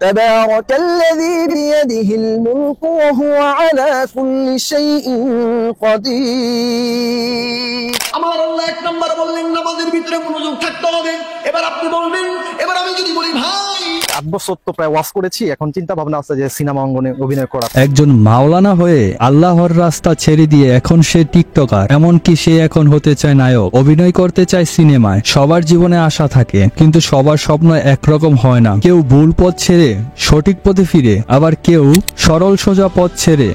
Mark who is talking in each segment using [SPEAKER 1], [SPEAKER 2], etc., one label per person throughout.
[SPEAKER 1] তাবারাকাল্লাযী বিয়াদিহিল মুলকু ওয়া হুয়া আলা কুল্লি শাইইন কাদির।
[SPEAKER 2] আমার আল্লাহ এক নাম্বার বললেন নামাজের ভিতরে মনোযোগ থাকতে হবে। এবার আপনি বলবেন, এবার আমি যদি বলি ভাই
[SPEAKER 1] 8 বছর তো প্রায় ওয়াজ করেছি, এখন চিন্তা ভাবনা আছে যে সিনেমা অঙ্গনে অভিনয় করা।
[SPEAKER 3] একজন মাওলানা হয়ে আল্লাহর রাস্তা ছেড়ে দিয়ে এখন সে টিকটকার, এমনকি সে এখন হতে চায় নায়ক, অভিনয় করতে চায় সিনেমায়। সবার জীবনে আশা থাকে, কিন্তু সবার স্বপ্ন একরকম হয় না। কেউ ভুল পথ ছেড়ে সঠিক পথে ফিরে, আবার কেউ সরল সোজা পথ ছেড়ে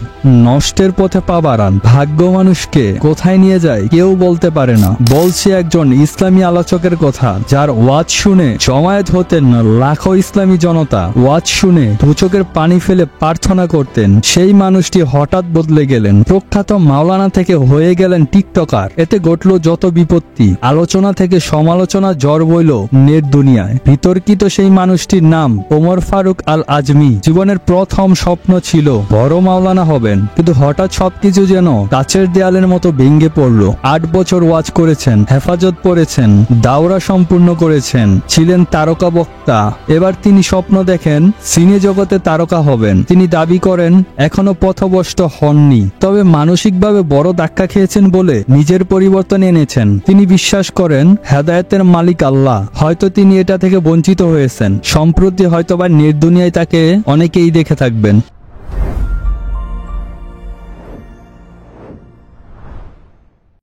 [SPEAKER 3] নষ্টের পথে পা বাড়ান। ভাগ্য মানুষকে কোথায় নিয়ে যায় কেউ বলতে পারে না। বলছে একজন ইসলামী আলোচকের কথা, যার ওয়াজ শুনে জমায়েত হতেন লাখো ইসলামী জনতা। ওয়াজ শুনে দু চোখের পানি ফেলে প্রার্থনা করতেন। সেই মানুষটি হঠাৎ বদলে গেলেন, প্রখ্যাত মাওলানা থেকে হয়ে গেলেন টিকটকার। এতে ঘটল যত বিপত্তি। আলোচনা থেকে সমালোচনা ঝড় বইল নেট দুনিয়ায়। বিতর্কিত সেই মানুষটির নাম ওমর ফারুক আল আজমি। জীবনের প্রথম স্বপ্ন ছিল বড় মাওলানা হবেন, কিন্তু হঠাৎ সবকিছু যেন কাচের দেয়ালের মতো ভেঙে পড়ল। 8 বছর ওয়াজ করেছেন, হেফাজত পড়েছেন, দাওরা সম্পূর্ণ করেছেন, ছিলেন তারকা বক্তা। এবার তিনি স্বপ্ন দেখেন সিনে জগতে তারকা হবেন। তিনি দাবি করেন এখনো পথভ্রষ্ট হননি, তবে মানসিকভাবে বড় ধাক্কা খেয়েছেন বলে নিজের পরিবর্তন এনেছেন। তিনি বিশ্বাস করেন হেদায়েতের মালিক আল্লাহ, হয়তো তিনি এটা থেকে বঞ্চিত হয়েছেন। সম্প্রতি হয়তোবা নেট দুনিয়ায় তাকে অনেকেই দেখে থাকবেন।